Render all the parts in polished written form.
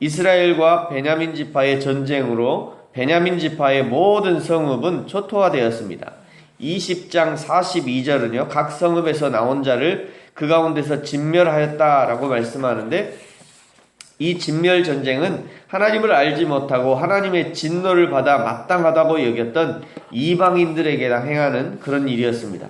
이스라엘과 베냐민 지파의 전쟁으로 베냐민 지파의 모든 성읍은 초토화되었습니다. 20장 42절은요, 각 성읍에서 나온 자를 그 가운데서 진멸하였다라고 말씀하는데, 이 진멸 전쟁은 하나님을 알지 못하고 하나님의 진노를 받아 마땅하다고 여겼던 이방인들에게 행하는 그런 일이었습니다.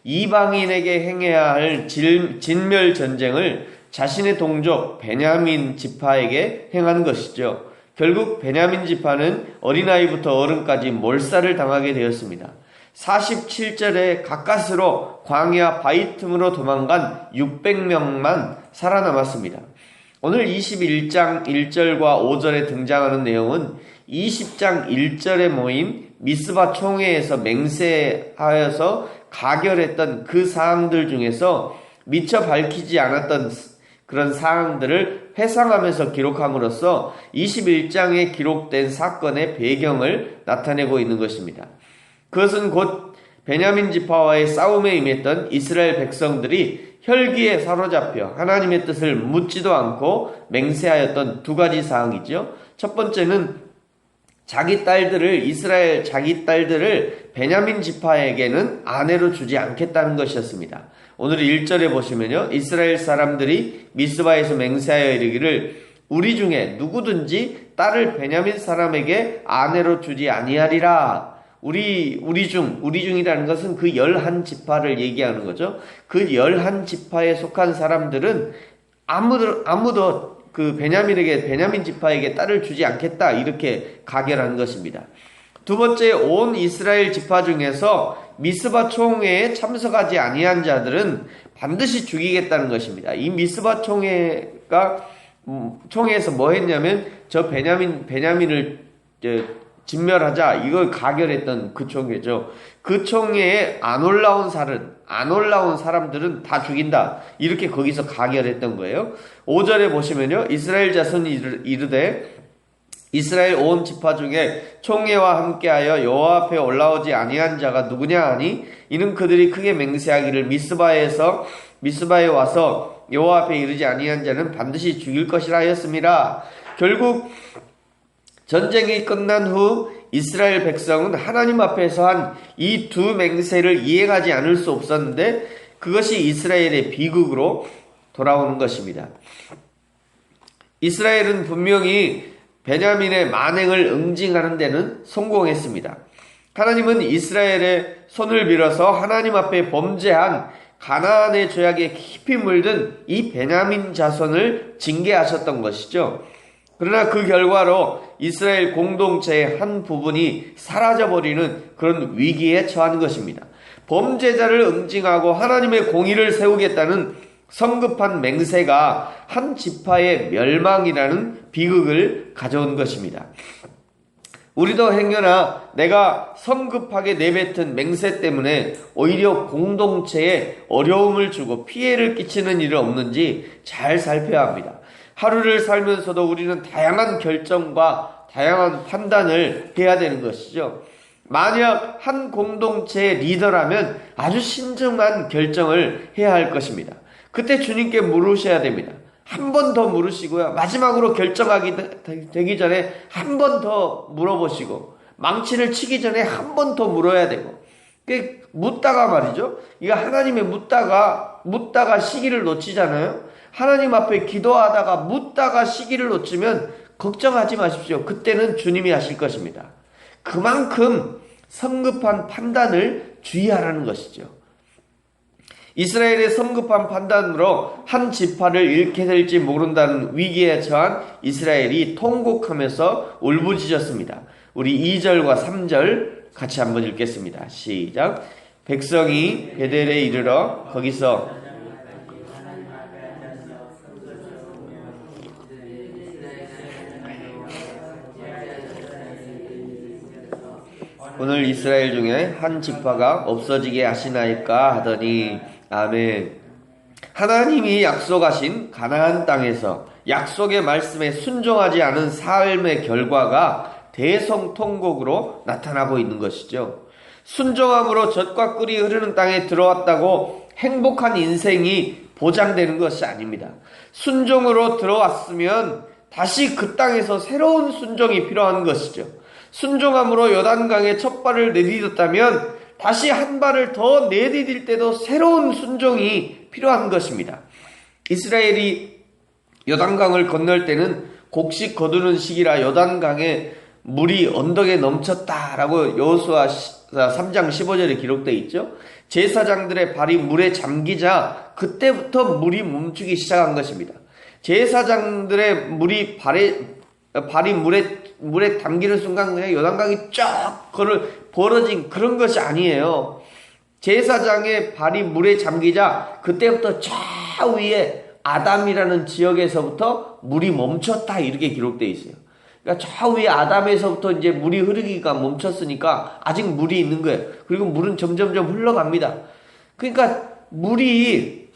이방인에게 행해야 할 진멸 전쟁을 자신의 동족 베냐민 지파에게 행한 것이죠. 결국 베냐민 지파는 어린아이부터 어른까지 몰살을 당하게 되었습니다. 47절에 가까스로 광야 바위 틈으로 도망간 600명만 살아남았습니다. 오늘 21장 1절과 5절에 등장하는 내용은 20장 1절에 모인 미스바 총회에서 맹세하여서 가결했던 그 사항들 중에서 미처 밝히지 않았던 그런 사항들을 회상하면서 기록함으로써 21장에 기록된 사건의 배경을 나타내고 있는 것입니다. 그것은 곧 베냐민 지파와의 싸움에 임했던 이스라엘 백성들이 혈기에 사로잡혀 하나님의 뜻을 묻지도 않고 맹세하였던 두 가지 사항이죠. 첫 번째는 이스라엘 자기 딸들을 베냐민 지파에게는 아내로 주지 않겠다는 것이었습니다. 오늘 1절에 보시면요, 이스라엘 사람들이 미스바에서 맹세하여 이르기를 우리 중에 누구든지 딸을 베냐민 사람에게 아내로 주지 아니하리라. 우리 중이라는 것은 그 11지파를 얘기하는 거죠. 그 11지파에 속한 사람들은 아무도 그 베냐민 지파에게 딸을 주지 않겠다, 이렇게 가결한 것입니다. 두 번째, 온 이스라엘 지파 중에서 미스바 총회에 참석하지 아니한 자들은 반드시 죽이겠다는 것입니다. 이 미스바 총회에서 뭐 했냐면 저 베냐민을 진멸하자, 이걸 가결했던 그 총회죠. 그 총회에 안 올라온 사람들은 다 죽인다, 이렇게 거기서 가결했던 거예요. 5절에 보시면요, 이스라엘 자손이 이르되 이스라엘 온 지파 중에 총회와 함께하여 여호와 앞에 올라오지 아니한 자가 누구냐 하니 이는 그들이 크게 맹세하기를 미스바에 와서 여호와 앞에 이르지 아니한 자는 반드시 죽일 것이라 하였습니다. 결국 전쟁이 끝난 후 이스라엘 백성은 하나님 앞에서 한 이 두 맹세를 이행하지 않을 수 없었는데 그것이 이스라엘의 비극으로 돌아오는 것입니다. 이스라엘은 분명히 베냐민의 만행을 응징하는 데는 성공했습니다. 하나님은 이스라엘의 손을 빌어서 하나님 앞에 범죄한 가나안의 죄악에 깊이 물든 이 베냐민 자손을 징계하셨던 것이죠. 그러나 그 결과로 이스라엘 공동체의 한 부분이 사라져버리는 그런 위기에 처한 것입니다. 범죄자를 응징하고 하나님의 공의를 세우겠다는 성급한 맹세가 한 지파의 멸망이라는 비극을 가져온 것입니다. 우리도 행여나 내가 성급하게 내뱉은 맹세 때문에 오히려 공동체에 어려움을 주고 피해를 끼치는 일은 없는지 잘 살펴야 합니다. 하루를 살면서도 우리는 다양한 결정과 다양한 판단을 해야 되는 것이죠. 만약 한 공동체의 리더라면 아주 신중한 결정을 해야 할 것입니다. 그때 주님께 물으셔야 됩니다. 한 번 더 물으시고요, 마지막으로 결정하기 되기 전에 한 번 더 물어보시고, 망치를 치기 전에 한 번 더 물어야 되고, 묻다가 말이죠, 이거 하나님의 묻다가 시기를 놓치잖아요. 하나님 앞에 기도하다가 묻다가 시기를 놓치면 걱정하지 마십시오. 그때는 주님이 하실 것입니다. 그만큼 성급한 판단을 주의하라는 것이죠. 이스라엘의 성급한 판단으로 한 지파를 잃게 될지 모른다는 위기에 처한 이스라엘이 통곡하면서 울부짖었습니다. 우리 2절과 3절 같이 한번 읽겠습니다. 시작. 백성이 베델에 이르러 거기서 오늘 이스라엘 중에 한 지파가 없어지게 하시나이까 하더니 아멘. 하나님이 약속하신 가나안 땅에서 약속의 말씀에 순종하지 않은 삶의 결과가 대성통곡으로 나타나고 있는 것이죠. 순종함으로 젖과 꿀이 흐르는 땅에 들어왔다고 행복한 인생이 보장되는 것이 아닙니다. 순종으로 들어왔으면 다시 그 땅에서 새로운 순종이 필요한 것이죠. 순종함으로 요단강에 첫 발을 내디뎠다면 다시 한 발을 더 내디딜 때도 새로운 순종이 필요한 것입니다. 이스라엘이 요단강을 건널 때는 곡식 거두는 시기라 요단강에 물이 언덕에 넘쳤다라고 여호수아 3장 15절에 기록되어 있죠. 제사장들의 발이 물에 잠기자 그때부터 물이 멈추기 시작한 것입니다. 제사장들의 발이 물에 담기는 순간 그냥 요단강이 쫙 벌어진 그런 것이 아니에요. 제사장의 발이 물에 잠기자 그때부터 저 위에 아담이라는 지역에서부터 물이 멈췄다 이렇게 기록되어 있어요. 그러니까 저 위에 아담에서부터 이제 물이 흐르기가 멈췄으니까 아직 물이 있는 거예요. 그리고 물은 점점점 흘러갑니다. 그러니까 물이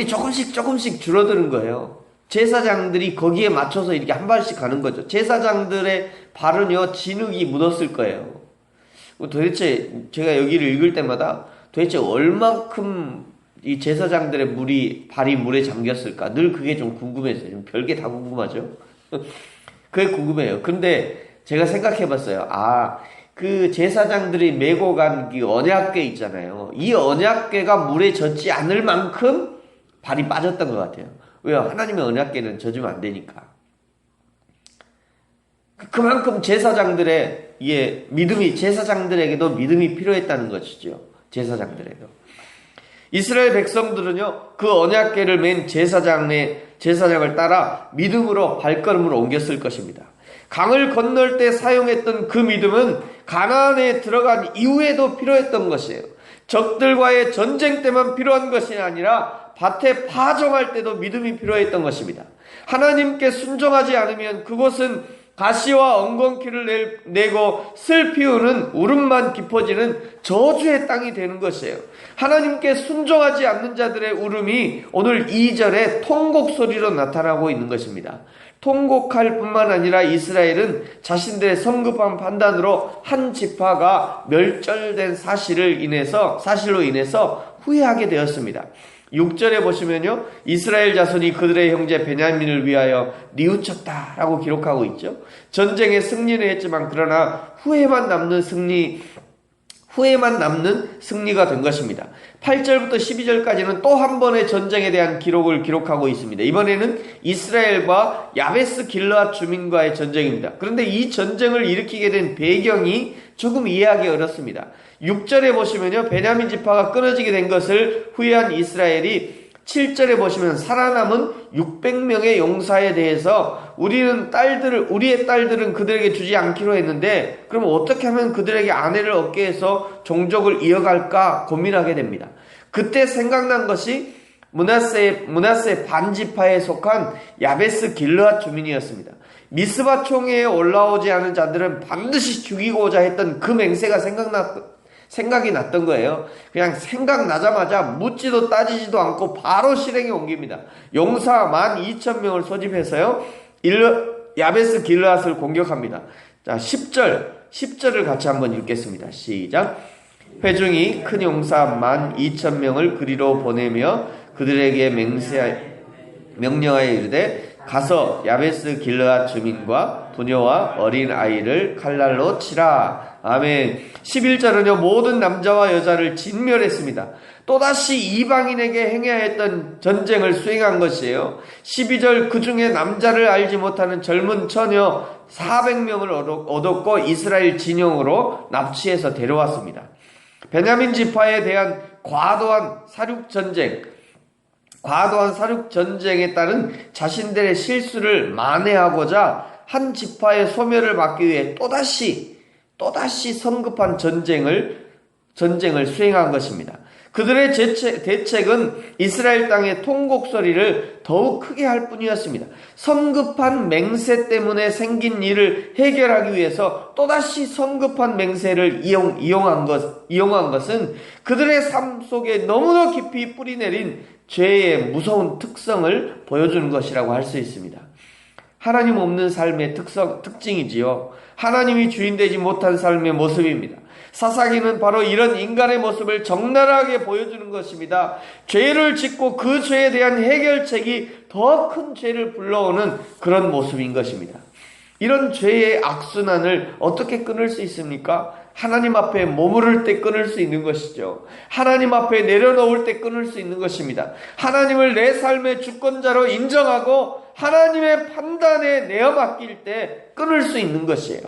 조금씩 줄어드는 거예요. 제사장들이 거기에 맞춰서 이렇게 한 발씩 가는 거죠. 제사장들의 발은요, 진흙이 묻었을 거예요. 도대체 제가 여기를 읽을 때마다 도대체 얼만큼 이 제사장들의 발이 물에 잠겼을까? 늘 그게 좀 궁금했어요. 별게 다 궁금하죠? 그게 궁금해요. 근데 제가 생각해 봤어요. 그 제사장들이 메고 간 그 언약궤 있잖아요. 이 언약궤가 물에 젖지 않을 만큼 발이 빠졌던 것 같아요. 왜요? 하나님의 언약궤는 젖으면 안 되니까. 그만큼 제사장들에게도 믿음이 필요했다는 것이죠. 제사장들에게도. 이스라엘 백성들은요, 그 언약궤를 맨 제사장을 따라 믿음으로 발걸음을 옮겼을 것입니다. 강을 건널 때 사용했던 그 믿음은 가나안에 들어간 이후에도 필요했던 것이에요. 적들과의 전쟁 때만 필요한 것이 아니라 밭에 파종할 때도 믿음이 필요했던 것입니다. 하나님께 순종하지 않으면 그곳은 가시와 엉겅퀴를 내고 슬 피우는 울음만 깊어지는 저주의 땅이 되는 것이에요. 하나님께 순종하지 않는 자들의 울음이 오늘 2절에 통곡 소리로 나타나고 있는 것입니다. 통곡할 뿐만 아니라 이스라엘은 자신들의 성급한 판단으로 한 지파가 멸절된 사실로 인해서 후회하게 되었습니다. 6절에 보시면요, 이스라엘 자손이 그들의 형제 베냐민을 위하여 뉘우쳤다라고 기록하고 있죠. 전쟁에 승리는 했지만 그러나 후회만 남는 승리가 된 것입니다. 8절부터 12절까지는 또 한 번의 전쟁에 대한 기록을 기록하고 있습니다. 이번에는 이스라엘과 야베스 길르앗 주민과의 전쟁입니다. 그런데 이 전쟁을 일으키게 된 배경이 조금 이해하기 어렵습니다. 6절에 보시면요, 베냐민 지파가 끊어지게 된 것을 후회한 이스라엘이 7절에 보시면 살아남은 600명의 용사에 대해서 우리의 딸들은 그들에게 주지 않기로 했는데 그럼 어떻게 하면 그들에게 아내를 얻게 해서 종족을 이어갈까 고민하게 됩니다. 그때 생각난 것이 므낫세 반지파에 속한 야베스 길르앗 주민이었습니다. 미스바 총회에 올라오지 않은 자들은 반드시 죽이고자 했던 그 맹세가 생각이 났던 거예요. 그냥 생각나자마자 묻지도 따지지도 않고 바로 실행에 옮깁니다. 용사 12,000명을 소집해서요, 야베스 길르앗을 공격합니다. 자, 10절을 같이 한번 읽겠습니다. 시작. 회중이 큰 용사 12,000명을 그리로 보내며 그들에게 명령하여 이르되 가서 야베스 길르앗 주민과 부녀와 어린 아이를 칼날로 치라. 아멘. 11절은요, 모든 남자와 여자를 진멸했습니다. 또다시 이방인에게 행해야 했던 전쟁을 수행한 것이에요. 12절, 그 중에 남자를 알지 못하는 젊은 처녀 400명을 얻었고 이스라엘 진영으로 납치해서 데려왔습니다. 베냐민 지파에 대한 과도한 사륙 전쟁에 따른 자신들의 실수를 만회하고자 한 지파의 소멸을 막기 위해 또다시 성급한 전쟁을 수행한 것입니다. 그들의 대책은 이스라엘 땅의 통곡 소리를 더욱 크게 할 뿐이었습니다. 성급한 맹세 때문에 생긴 일을 해결하기 위해서 또다시 성급한 맹세를 이용한 것은 그들의 삶 속에 너무나 깊이 뿌리내린 죄의 무서운 특성을 보여주는 것이라고 할 수 있습니다. 하나님 없는 삶의 특징이지요. 하나님이 주인되지 못한 삶의 모습입니다. 사사기는 바로 이런 인간의 모습을 적나라하게 보여주는 것입니다. 죄를 짓고 그 죄에 대한 해결책이 더 큰 죄를 불러오는 그런 모습인 것입니다. 이런 죄의 악순환을 어떻게 끊을 수 있습니까? 하나님 앞에 머무를 때 끊을 수 있는 것이죠. 하나님 앞에 내려놓을 때 끊을 수 있는 것입니다. 하나님을 내 삶의 주권자로 인정하고 하나님의 판단에 내어 맡길 때 끊을 수 있는 것이에요.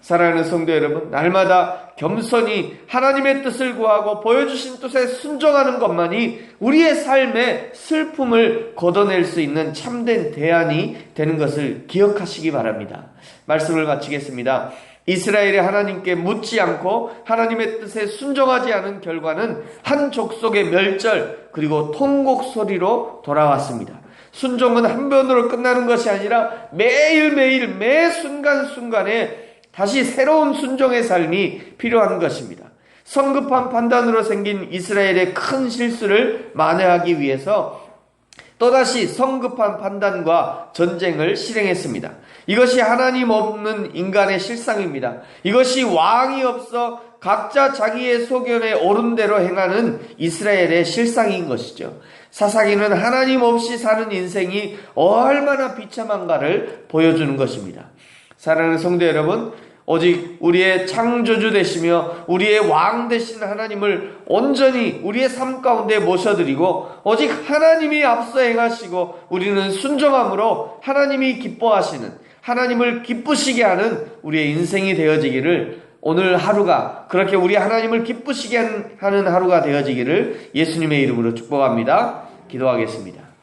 사랑하는 성도 여러분, 날마다 겸손히 하나님의 뜻을 구하고 보여주신 뜻에 순종하는 것만이 우리의 삶의 슬픔을 걷어낼 수 있는 참된 대안이 되는 것을 기억하시기 바랍니다. 말씀을 마치겠습니다. 이스라엘이 하나님께 묻지 않고 하나님의 뜻에 순종하지 않은 결과는 한 족속의 멸절 그리고 통곡 소리로 돌아왔습니다. 순종은 한 번으로 끝나는 것이 아니라 매일매일 매 순간순간에 다시 새로운 순종의 삶이 필요한 것입니다. 성급한 판단으로 생긴 이스라엘의 큰 실수를 만회하기 위해서 또다시 성급한 판단과 전쟁을 실행했습니다. 이것이 하나님 없는 인간의 실상입니다. 이것이 왕이 없어 각자 자기의 소견에 옳은 대로 행하는 이스라엘의 실상인 것이죠. 사사기는 하나님 없이 사는 인생이 얼마나 비참한가를 보여주는 것입니다. 사랑하는 성도 여러분, 오직 우리의 창조주 되시며 우리의 왕 되신 하나님을 온전히 우리의 삶 가운데 모셔드리고 오직 하나님이 앞서 행하시고 우리는 순종함으로 하나님이 기뻐하시는, 하나님을 기쁘시게 하는 우리의 인생이 되어지기를, 오늘 하루가 그렇게 우리 하나님을 기쁘시게 하는 하루가 되어지기를 예수님의 이름으로 축복합니다. 기도하겠습니다.